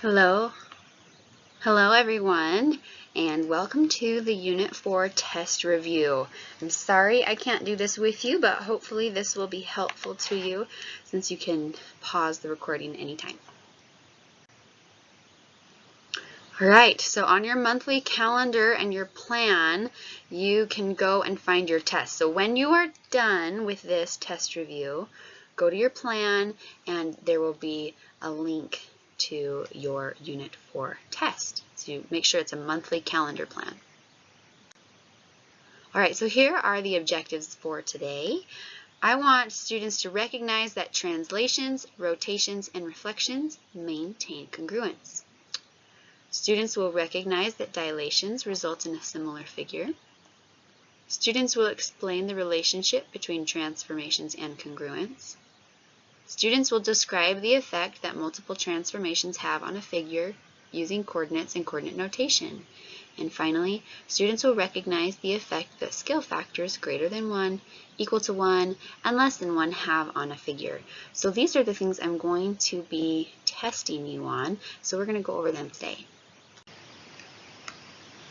Hello, everyone, and welcome to the Unit 4 test review. I'm sorry I can't do this with you, but hopefully this will be helpful to you since you can pause the recording anytime. Alright, so on your monthly calendar and your plan, you can go and find your test. So when you are done with this test review, go to your plan and there will be a link to your Unit 4 test. So make sure it's a monthly calendar plan. Alright, so here are the objectives for today. I want students to recognize that translations, rotations, and reflections maintain congruence. Students will recognize that dilations result in a similar figure. Students will explain the relationship between transformations and congruence. Students will describe the effect that multiple transformations have on a figure using coordinates and coordinate notation. And finally, students will recognize the effect that scale factors greater than 1, equal to 1, and less than 1 have on a figure. So these are the things I'm going to be testing you on, so we're going to go over them today.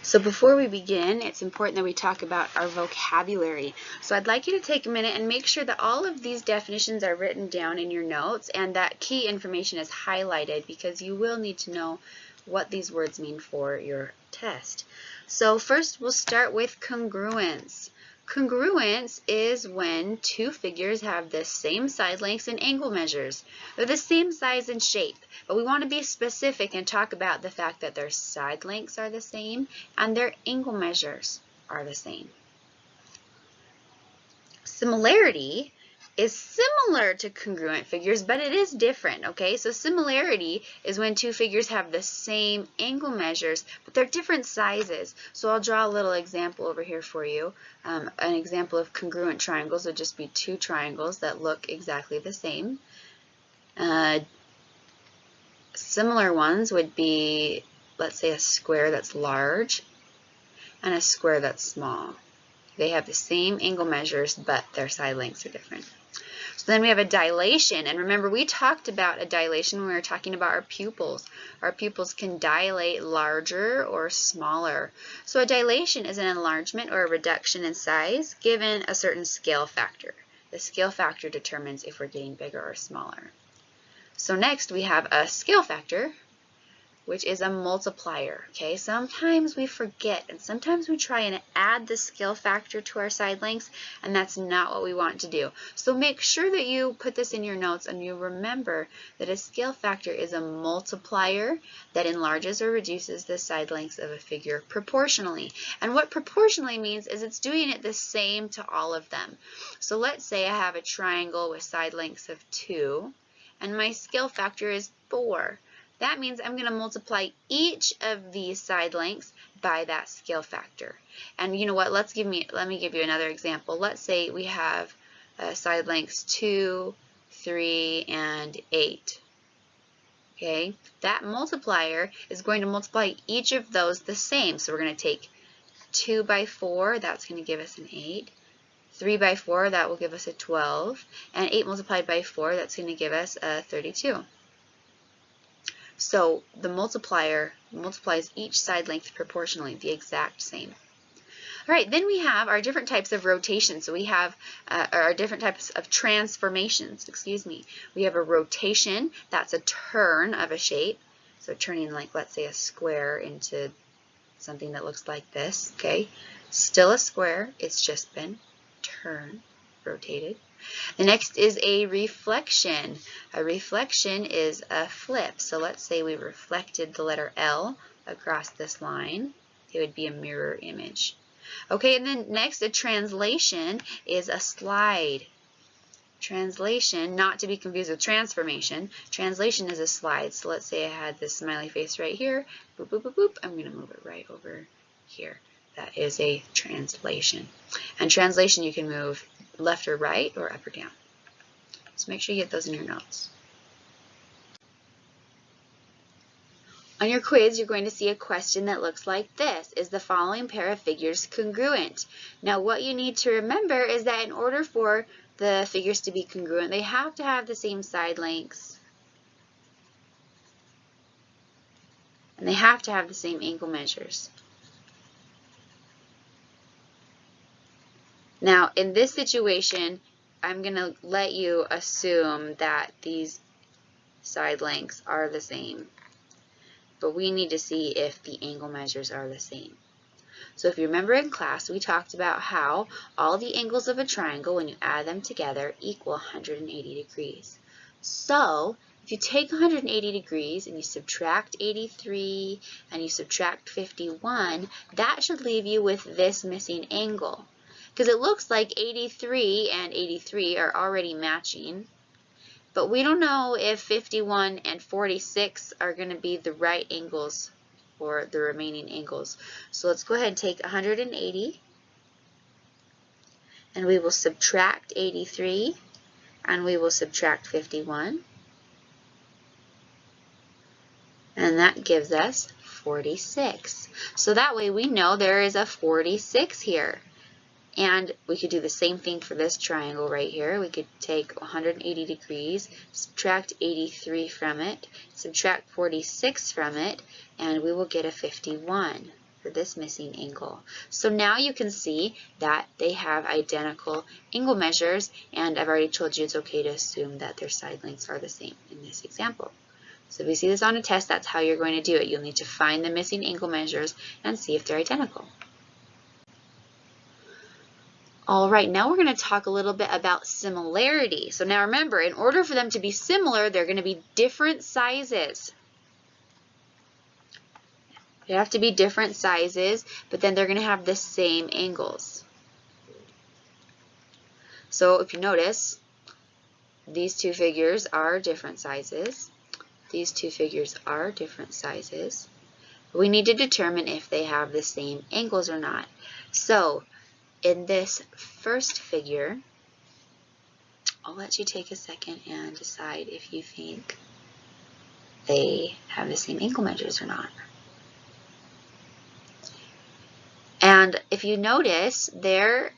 So before we begin, it's important that we talk about our vocabulary. So I'd like you to take a minute and make sure that all of these definitions are written down in your notes and that key information is highlighted because you will need to know what these words mean for your test. So first we'll start with congruence. Congruence is when two figures have the same side lengths and angle measures. They're the same size and shape, but we want to be specific and talk about the fact that their side lengths are the same and their angle measures are the same. Similarity is similar to congruent figures, but it is different, okay? So similarity is when two figures have the same angle measures, but they're different sizes. So I'll draw a little example over here for you. An example of congruent triangles would just be two triangles that look exactly the same. Similar ones would be, let's say, a square that's large and a square that's small. They have the same angle measures, but their side lengths are different. So then we have a dilation, and remember we talked about a dilation when we were talking about our pupils. Our pupils can dilate larger or smaller. So a dilation is an enlargement or a reduction in size given a certain scale factor. The scale factor determines if we're getting bigger or smaller. So next we have a scale factor, which is a multiplier, okay? Sometimes we forget, and sometimes we try and add the scale factor to our side lengths, and that's not what we want to do. So make sure that you put this in your notes and you remember that a scale factor is a multiplier that enlarges or reduces the side lengths of a figure proportionally. And what proportionally means is it's doing it the same to all of them. So let's say I have a triangle with side lengths of 2, and my scale factor is 4. That means I'm going to multiply each of these side lengths by that scale factor. And you know what? Let me give you another example. Let's say we have side lengths 2, 3, and 8. Okay? That multiplier is going to multiply each of those the same. So we're going to take 2 by 4, that's going to give us an 8. 3 by 4, that will give us a 12. And 8 multiplied by 4, that's going to give us a 32. So the multiplier multiplies each side length proportionally, the exact same. All right, then we have our different types of rotation. So we have our different types of transformations, We have a rotation, that's a turn of a shape. So turning, like, let's say, a square into something that looks like this, okay? Still a square, it's just been turned, rotated. The next is a reflection. A reflection is a flip. So let's say we reflected the letter L across this line. It would be a mirror image. Okay, and then next, a translation is a slide. Translation, not to be confused with transformation. Translation is a slide. So let's say I had this smiley face right here. Boop, boop, boop, boop. I'm going to move it right over here. That is a translation. And translation you can move left or right or up or down. So make sure you get those in your notes. On your quiz, you're going to see a question that looks like this. Is the following pair of figures congruent? Now what you need to remember is that in order for the figures to be congruent, they have to have the same side lengths. And they have to have the same angle measures. Now, in this situation, I'm going to let you assume that these side lengths are the same. But we need to see if the angle measures are the same. So if you remember in class, we talked about how all the angles of a triangle, when you add them together, equal 180 degrees. So if you take 180 degrees and you subtract 83 and you subtract 51, that should leave you with this missing angle. Because it looks like 83 and 83 are already matching. But we don't know if 51 and 46 are going to be the right angles for the remaining angles. So let's go ahead and take 180, and we will subtract 83, and we will subtract 51. And that gives us 46. So that way we know there is a 46 here. And we could do the same thing for this triangle right here. We could take 180 degrees, subtract 83 from it, subtract 46 from it, and we will get a 51 for this missing angle. So now you can see that they have identical angle measures, and I've already told you it's okay to assume that their side lengths are the same in this example. So if you see this on a test, that's how you're going to do it. You'll need to find the missing angle measures and see if they're identical. All right, now we're going to talk a little bit about similarity. So now remember, in order for them to be similar, they're going to be different sizes. They have to be different sizes, but then they're going to have the same angles. So if you notice, these two figures are different sizes. These two figures are different sizes. We need to determine if they have the same angles or not. So in this first figure, I'll let you take a second and decide if you think they have the same angle measures or not. And if you notice, there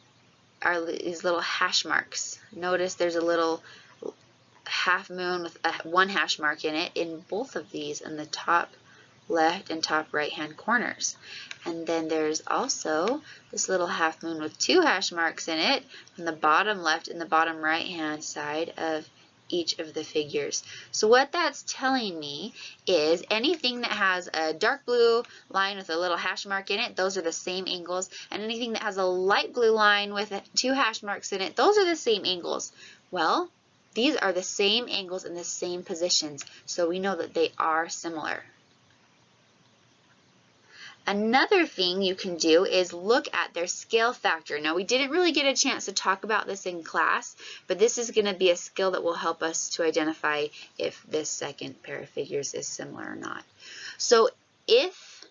are these little hash marks. Notice there's a little half moon with one hash mark in it in both of these in the top left and top right hand corners. And then there's also this little half moon with two hash marks in it on the bottom left and the bottom right hand side of each of the figures. So what that's telling me is anything that has a dark blue line with a little hash mark in it, those are the same angles. And anything that has a light blue line with two hash marks in it, those are the same angles. Well, these are the same angles in the same positions, so we know that they are similar. Another thing you can do is look at their scale factor. Now, we didn't really get a chance to talk about this in class, but this is going to be a skill that will help us to identify if this second pair of figures is similar or not. So if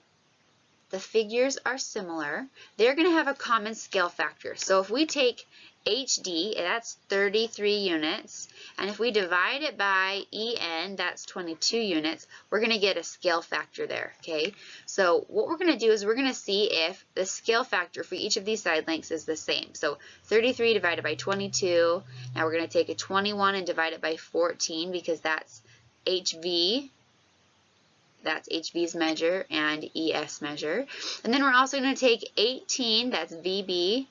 the figures are similar, they're going to have a common scale factor. So if we take HD, that's 33 units, and if we divide it by EN, that's 22 units, we're going to get a scale factor there, okay? So what we're going to do is we're going to see if the scale factor for each of these side lengths is the same. So 33 divided by 22, now we're going to take a 21 and divide it by 14 because that's HV. That's HV's measure and ES measure. And then we're also going to take 18, that's VB,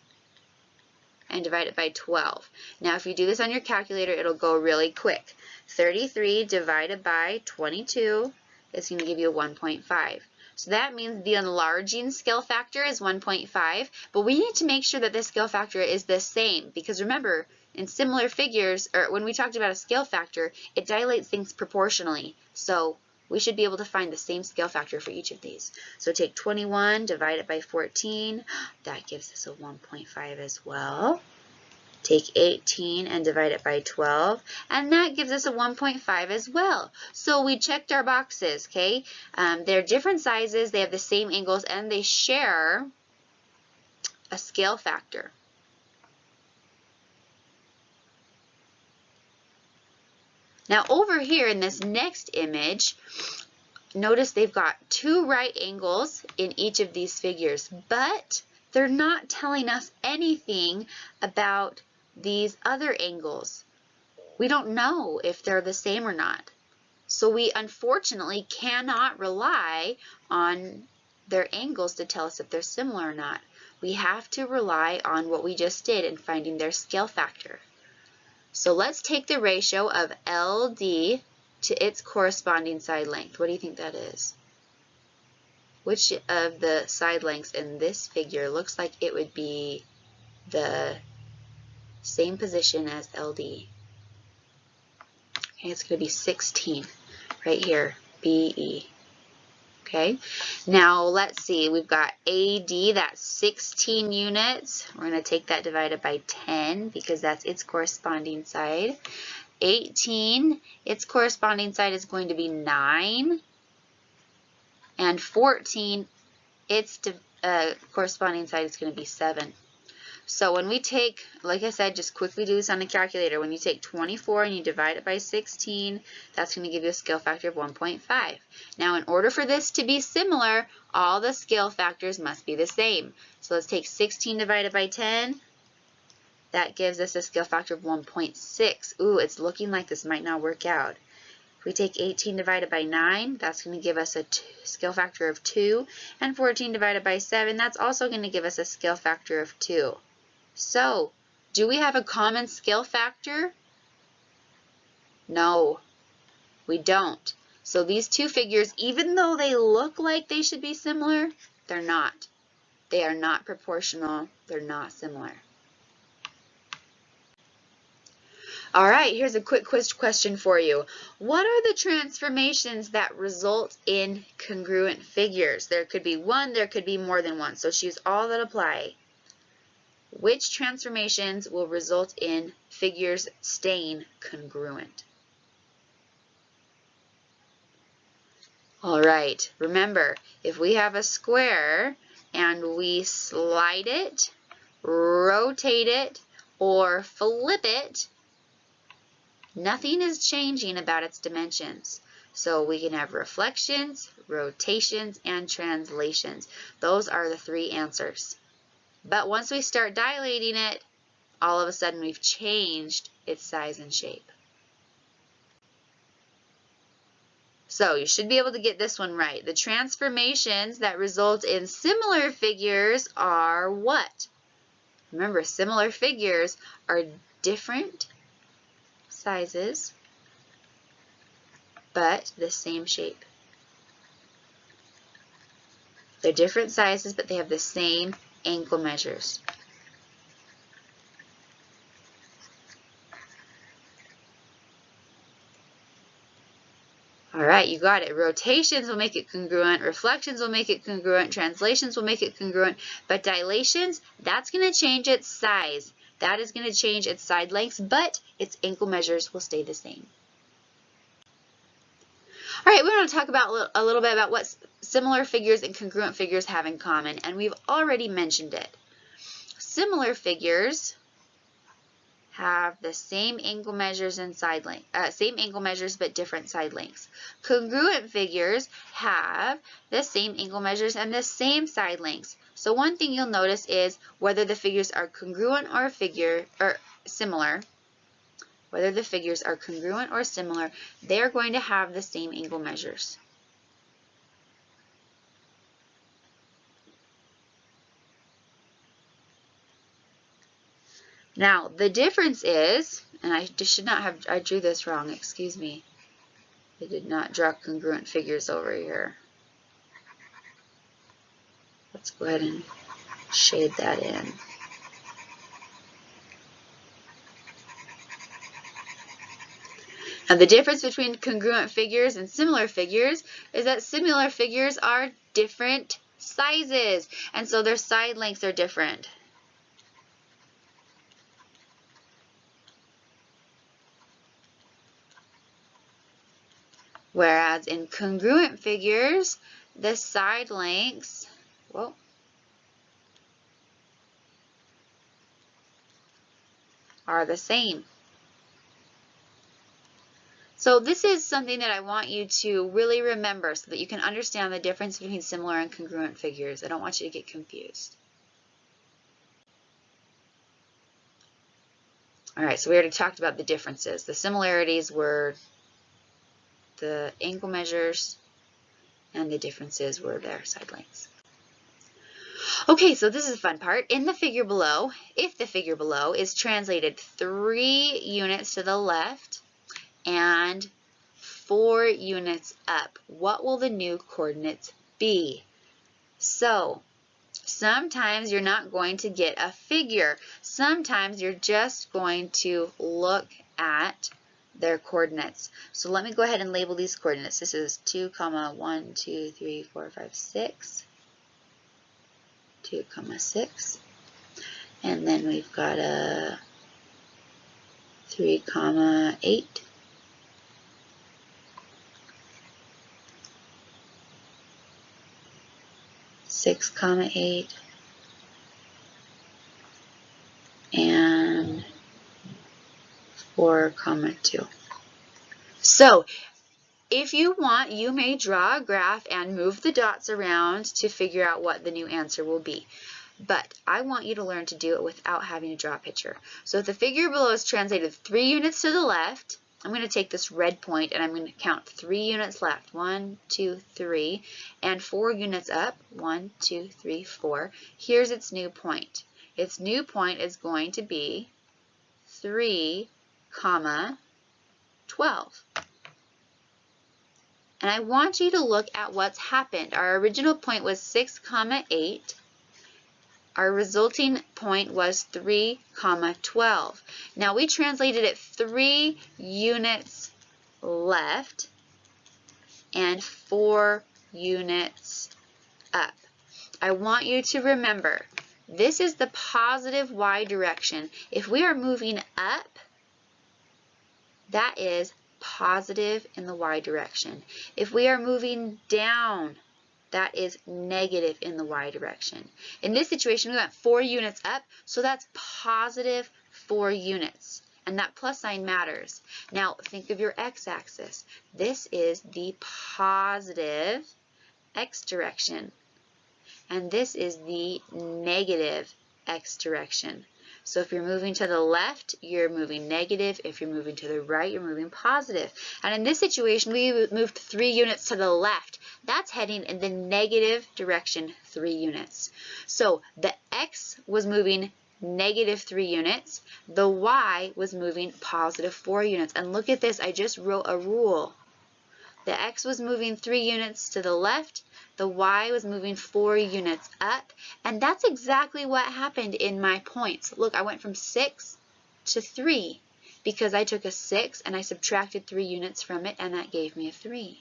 and divide it by 12. Now if you do this on your calculator, it'll go really quick. 33 divided by 22 is going to give you a 1.5. So that means the enlarging scale factor is 1.5, but we need to make sure that this scale factor is the same, because remember, in similar figures, or when we talked about a scale factor, it dilates things proportionally. So we should be able to find the same scale factor for each of these. So take 21, divide it by 14. That gives us a 1.5 as well. Take 18 and divide it by 12. And that gives us a 1.5 as well. So we checked our boxes, okay? They're different sizes, they have the same angles, and they share a scale factor. Now over here in this next image, notice they've got two right angles in each of these figures, but they're not telling us anything about these other angles. We don't know if they're the same or not. So we unfortunately cannot rely on their angles to tell us if they're similar or not. We have to rely on what we just did in finding their scale factor. So let's take the ratio of LD to its corresponding side length. What do you think that is? Which of the side lengths in this figure looks like it would be the same position as LD? Okay, it's going to be 16 right here, BE. Okay, now let's see, we've got AD, that's 16 units. We're going to take that divided by 10 because that's its corresponding side. 18, its corresponding side is going to be 9. And 14, its corresponding side is going to be 7. So when we take, like I said, just quickly do this on a calculator. When you take 24 and you divide it by 16, that's going to give you a scale factor of 1.5. Now, in order for this to be similar, all the scale factors must be the same. So let's take 16 divided by 10. That gives us a scale factor of 1.6. Ooh, it's looking like this might not work out. If we take 18 divided by 9, that's going to give us a scale factor of 2. And 14 divided by 7, that's also going to give us a scale factor of 2. So, do we have a common scale factor? No, we don't. So these two figures, even though they look like they should be similar, they're not. They are not proportional. They're not similar. All right, here's a quick quiz question for you. What are the transformations that result in congruent figures? There could be one, there could be more than one. So choose all that apply. Which transformations will result in figures staying congruent? All right, remember, if we have a square and we slide it, rotate it, or flip it, nothing is changing about its dimensions. So we can have reflections, rotations, and translations. Those are the 3 answers. But once we start dilating it, all of a sudden we've changed its size and shape. So you should be able to get this one right. The transformations that result in similar figures are what? Remember, similar figures are different sizes, but the same shape. They're different sizes, but they have the same angle measures. All right, you got it. Rotations will make it congruent, reflections will make it congruent, translations will make it congruent, but dilations, that's going to change its size. That is going to change its side lengths, but its angle measures will stay the same. All right, we're going to talk about a little bit about what similar figures and congruent figures have in common, and we've already mentioned it. Similar figures have the same angle measures and side length, same angle measures but different side lengths. Congruent figures have the same angle measures and the same side lengths. So one thing you'll notice is whether the figures are congruent or similar. Whether the figures are congruent or similar, they are going to have the same angle measures. Now, the difference is, and I should not have, I drew this wrong, excuse me. I did not draw congruent figures over here. Let's go ahead and shade that in. Now, the difference between congruent figures and similar figures is that similar figures are different sizes, and so their side lengths are different. Whereas in congruent figures, the side lengths, are the same. So this is something that I want you to really remember so that you can understand the difference between similar and congruent figures. I don't want you to get confused. All right, so we already talked about the differences. The similarities were the angle measures and the differences were their side lengths. Okay, so this is the fun part. In the figure below, if the figure below is translated 3 units to the left and 4 units up, what will the new coordinates be? So, sometimes you're not going to get a figure. Sometimes you're just going to look at their coordinates. So let me go ahead and label these coordinates. This is 2, 1, 2, 3, 4, 5, 6. 2, 6. And then we've got a 3, 8. 6, 8. And 4, 2. So, if you want, you may draw a graph and move the dots around to figure out what the new answer will be. But I want you to learn to do it without having to draw a picture. So if the figure below is translated 3 units to the left, I'm going to take this red point and I'm going to count 3 units left. 1, 2, 3. And 4 units up. 1, 2, 3, 4. Here's its new point. Its new point is going to be 3, 12. And I want you to look at what's happened. Our original point was 6, 8. Our resulting point was 3, 12. Now we translated it 3 units left and 4 units up. I want you to remember, this is the positive y direction. If we are moving up, that is positive in the y direction. If we are moving down, that is negative in the y direction. In this situation, we went 4 units up, so that's positive 4 units. And that plus sign matters. Now, think of your x-axis. This is the positive x direction. And this is the negative x direction. So if you're moving to the left, you're moving negative. If you're moving to the right, you're moving positive. And in this situation, we moved 3 units to the left. That's heading in the negative direction 3 units. So the x was moving negative 3 units. The y was moving positive 4 units. And look at this, I just wrote a rule. The x was moving 3 units to the left. The y was moving 4 units up, and that's exactly what happened in my points. Look, I went from 6 to 3 because I took a 6 and I subtracted 3 units from it, and that gave me a 3.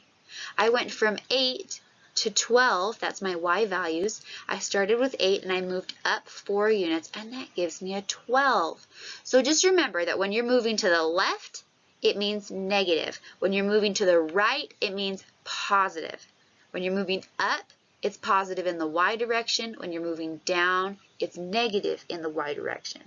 I went from 8 to 12, that's my y values. I started with 8 and I moved up 4 units, and that gives me a 12. So just remember that when you're moving to the left, it means negative. When you're moving to the right, it means positive. When you're moving up, it's positive in the y direction. When you're moving down, it's negative in the y direction.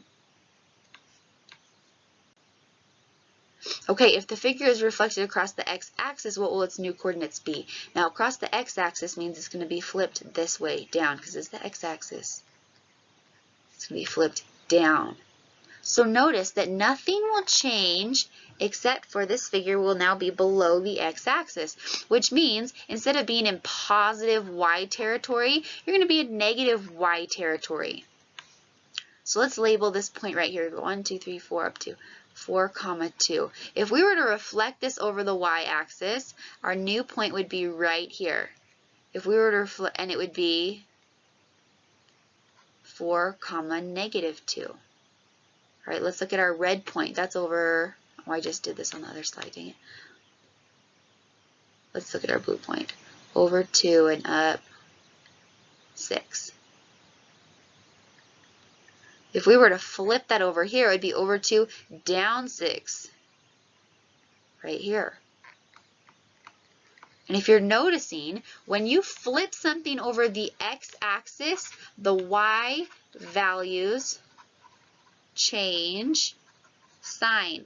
Okay, if the figure is reflected across the x-axis, what will its new coordinates be? Now, across the x-axis means it's going to be flipped this way, down, because it's the x-axis. It's going to be flipped down. So notice that nothing will change except for this figure will now be below the x-axis, which means instead of being in positive y territory, you're going to be in negative y territory. So let's label this point right here, 1, 2, 3, 4, up to 4, 2. If we were to reflect this over the y-axis, our new point would be right here. If we were to reflect, and it would be 4, negative 2. All right, let's look at our red point. That's over, oh, I just did this on the other slide, dang it. Let's look at our blue point. Over 2 and up 6. If we were to flip that over here, it would be over 2, down 6. Right here. And if you're noticing, when you flip something over the x-axis, the y values change sign.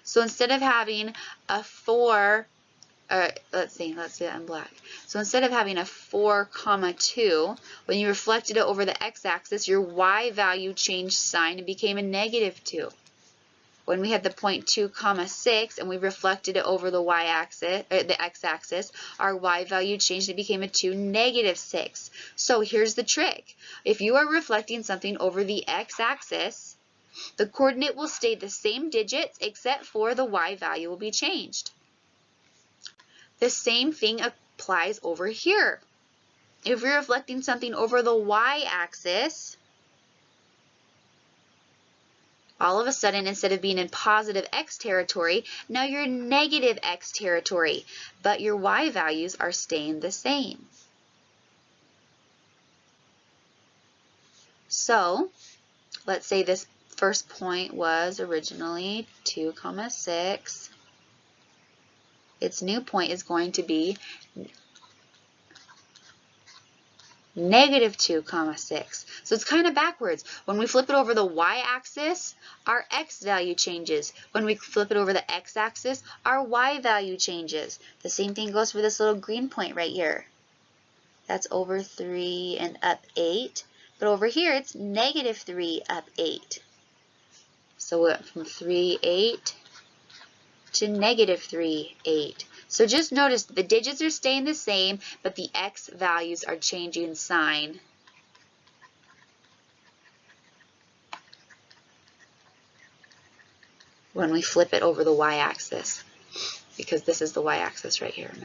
So instead of having a 4, let's see it in black. So instead of having a 4, 2, when you reflected it over the x-axis, your y value changed sign and became a negative 2. when we had the point 2, 6, and we reflected it over the y-axis, or the x-axis, our y value changed. It became a 2, -6. So here's the trick. If you are reflecting something over the x-axis, the coordinate will stay the same digits except for the y value will be changed. The same thing applies over here. If you're reflecting something over the y-axis, all of a sudden, instead of being in positive x territory, now you're in negative x territory, but your y values are staying the same. So, let's say this first point was originally 2, 6. Its new point is going to be -2, 6. So it's kind of backwards. When we flip it over the y-axis, our x value changes. When we flip it over the x-axis, our y value changes. The same thing goes for this little green point right here. That's over 3 and up 8. But over here, it's -3 up 8. So we went from 3, 8 to -3, 8. So just notice the digits are staying the same, but the x values are changing sign. When we flip it over the y-axis, because this is the y-axis right here.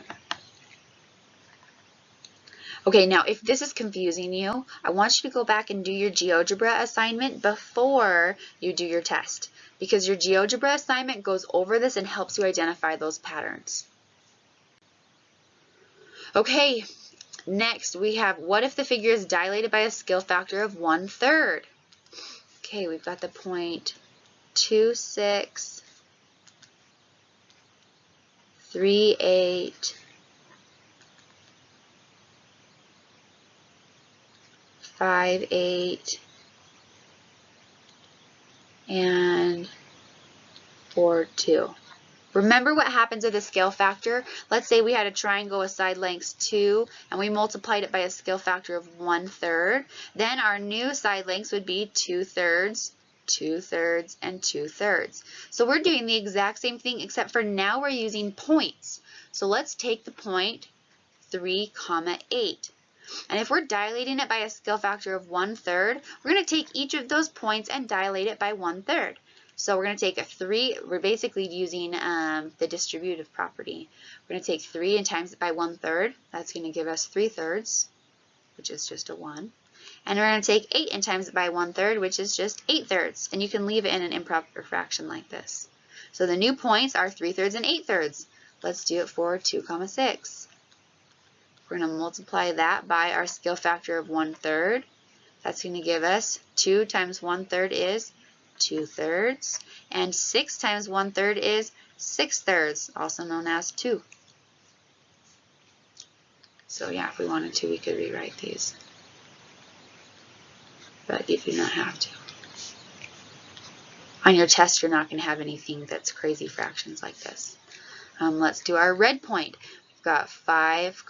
Okay, now if this is confusing you, I want you to go back and do your GeoGebra assignment before you do your test, because your GeoGebra assignment goes over this and helps you identify those patterns. Okay, next we have, what if the figure is dilated by a scale factor of 1/3? Okay, we've got the point 2, 6, 3, 8, 5, 8, and 4, 2. Remember what happens with a scale factor? Let's say we had a triangle with side lengths 2 and we multiplied it by a scale factor of 1/3. Then our new side lengths would be 2/3, 2/3, and 2/3. So we're doing the exact same thing, except for now we're using points. So let's take the point 3, 8. And if we're dilating it by a scale factor of 1/3, we're going to take each of those points and dilate it by 1/3. So we're going to take a 3, we're basically using the distributive property. We're going to take 3 and times it by 1/3. That's going to give us 3/3, which is just a 1. And we're going to take 8 and times it by 1/3, which is just 8/3. And you can leave it in an improper fraction like this. So the new points are 3/3 and 8/3. Let's do it for 2, 6. We're going to multiply that by our scale factor of 1/3. That's going to give us 2 times 1/3 is 2/3, and 6 times 1/3 is 6/3, also known as 2. So yeah, if we wanted to, we could rewrite these, but you do not have to. On your test, you're not going to have anything that's crazy fractions like this. Let's do our red point. We've got 5,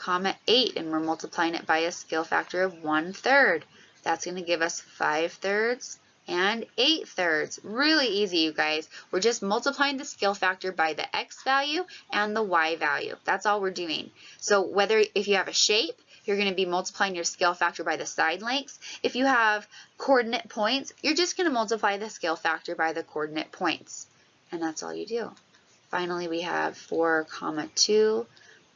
8, and we're multiplying it by a scale factor of 1/3. That's going to give us 5/3 and 8/3. Really easy, you guys. We're just multiplying the scale factor by the x value and the y value. That's all we're doing. So if you have a shape, you're going to be multiplying your scale factor by the side lengths. If you have coordinate points, you're just going to multiply the scale factor by the coordinate points. And that's all you do. Finally, we have 4, 2.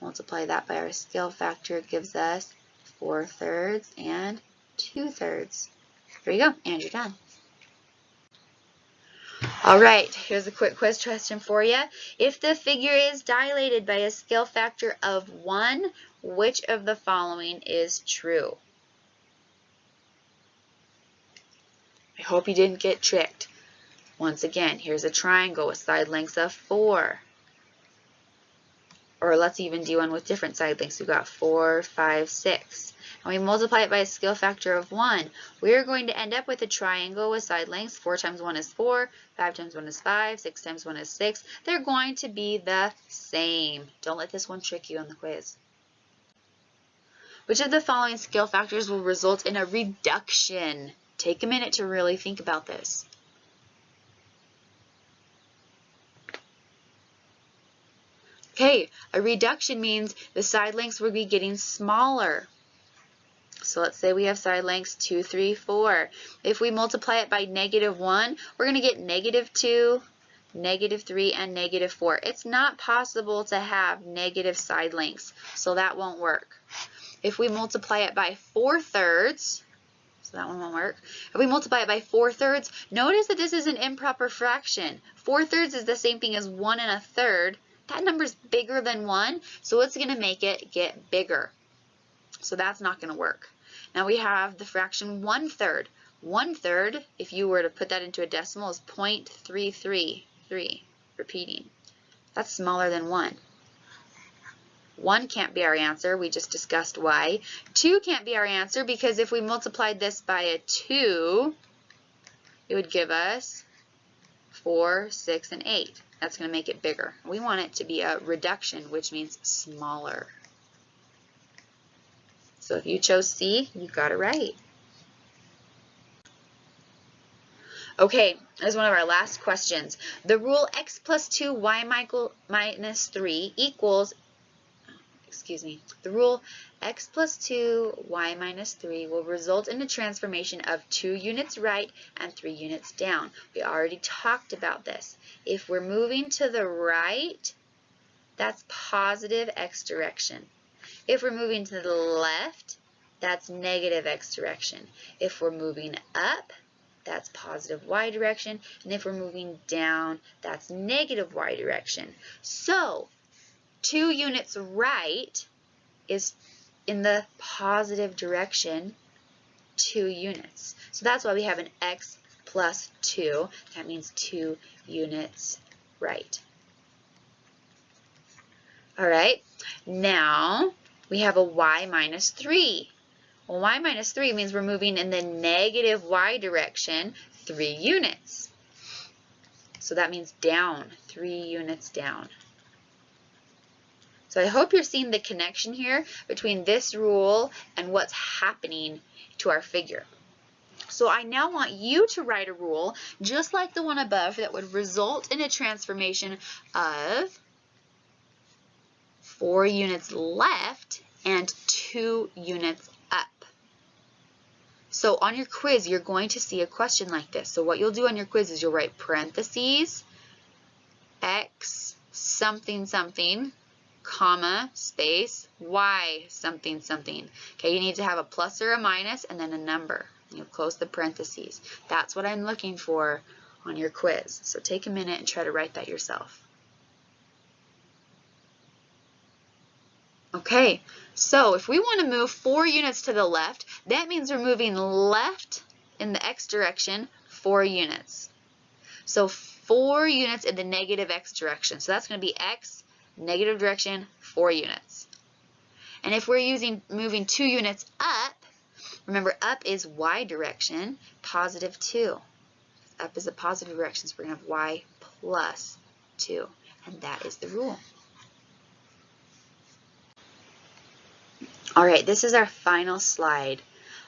Multiply that by our scale factor. It gives us 4/3 and 2/3. There you go, and you're done. All right, here's a quick quiz question for you. If the figure is dilated by a scale factor of 1, which of the following is true? I hope you didn't get tricked. Once again, here's a triangle with side lengths of 4. Or let's even do one with different side lengths. We've got 4, 5, 6. And we multiply it by a scale factor of 1. We're going to end up with a triangle with side lengths. 4 times 1 is 4, 5 times 1 is 5, 6 times 1 is 6. They're going to be the same. Don't let this one trick you on the quiz. Which of the following scale factors will result in a reduction? Take a minute to really think about this. Okay, a reduction means the side lengths will be getting smaller. So let's say we have side lengths 2, 3, 4. If we multiply it by -1, we're going to get -2, -3, and -4. It's not possible to have negative side lengths, so that won't work. If we multiply it by 4/3, so that one won't work. If we multiply it by 4/3, notice that this is an improper fraction. 4/3 is the same thing as 1 1/3. That number is bigger than 1, so it's going to make it get bigger. So that's not going to work. Now we have the fraction 1/3. 1/3, if you were to put that into a decimal, is 0.333. Repeating. That's smaller than 1. 1 can't be our answer. We just discussed why. 2 can't be our answer because if we multiplied this by a 2, it would give us 4, 6, and 8. That's going to make it bigger. We want it to be a reduction, which means smaller. So if you chose C, you got it right. Okay, this is one of our last questions. The rule x plus 2 y minus 3 equals, the rule x plus 2 y minus 3 will result in a transformation of 2 units right and 3 units down. We already talked about this. If we're moving to the right, that's positive x direction. If we're moving to the left, that's negative x direction. If we're moving up, that's positive y direction. And if we're moving down, that's negative y direction. So 2 units right is in the positive direction 2 units. So that's why we have an x plus 2. That means 2 units right. All right, now we have a y minus 3. Well, y minus 3 means we're moving in the negative y direction 3 units. So that means down, 3 units down. So I hope you're seeing the connection here between this rule and what's happening to our figure. So I now want you to write a rule just like the one above that would result in a transformation of 4 units left and 2 units up. So on your quiz, you're going to see a question like this. So what you'll do on your quiz is you'll write parentheses, x something something, comma, space, y something something. Okay, you need to have a plus or a minus and then a number. You'll close the parentheses. That's what I'm looking for on your quiz. So take a minute and try to write that yourself. Okay, so if we want to move 4 units to the left, that means we're moving left in the x direction 4 units. So 4 units in the negative x direction. So that's going to be x, negative direction, 4 units. And if we're moving 2 units up, remember up is y direction, positive 2. Up is a positive direction, so we're going to have y plus 2. And that is the rule. All right, this is our final slide.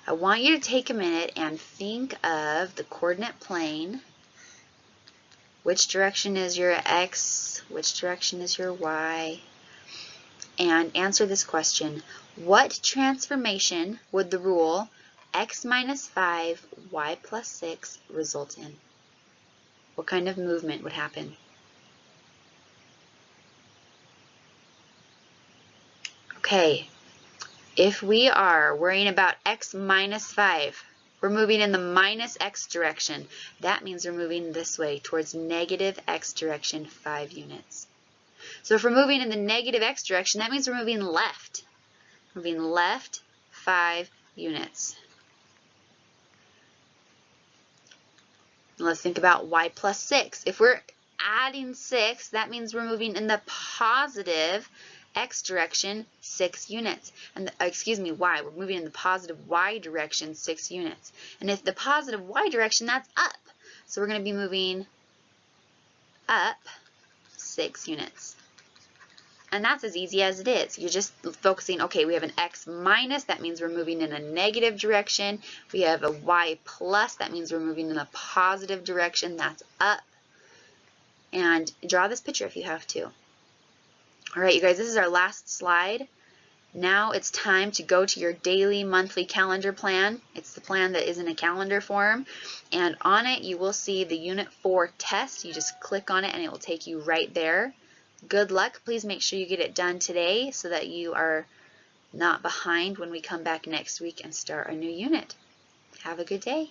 I want you to take a minute and think of the coordinate plane. Which direction is your x? Which direction is your y? And answer this question. What transformation would the rule x minus 5, y plus 6 result in? What kind of movement would happen? Okay. If we are worrying about x minus 5, we're moving in the minus x direction. That means we're moving this way towards negative x direction 5 units. So if we're moving in the negative x direction, that means we're moving left. Moving left 5 units. Let's think about y plus 6. If we're adding 6, that means we're moving in the positive x direction 6 units. And y. We're moving in the positive y direction 6 units. And if the positive y direction, that's up. So we're going to be moving up 6 units. And that's as easy as it is. You're just focusing, okay, we have an x minus, that means we're moving in a negative direction. We have a y plus, that means we're moving in a positive direction, that's up. And draw this picture if you have to. All right, you guys, this is our last slide. Now it's time to go to your daily, monthly calendar plan. It's the plan that is in a calendar form. And on it, you will see the Unit 4 test. You just click on it and it will take you right there. Good luck. Please make sure you get it done today so that you are not behind when we come back next week and start a new unit. Have a good day.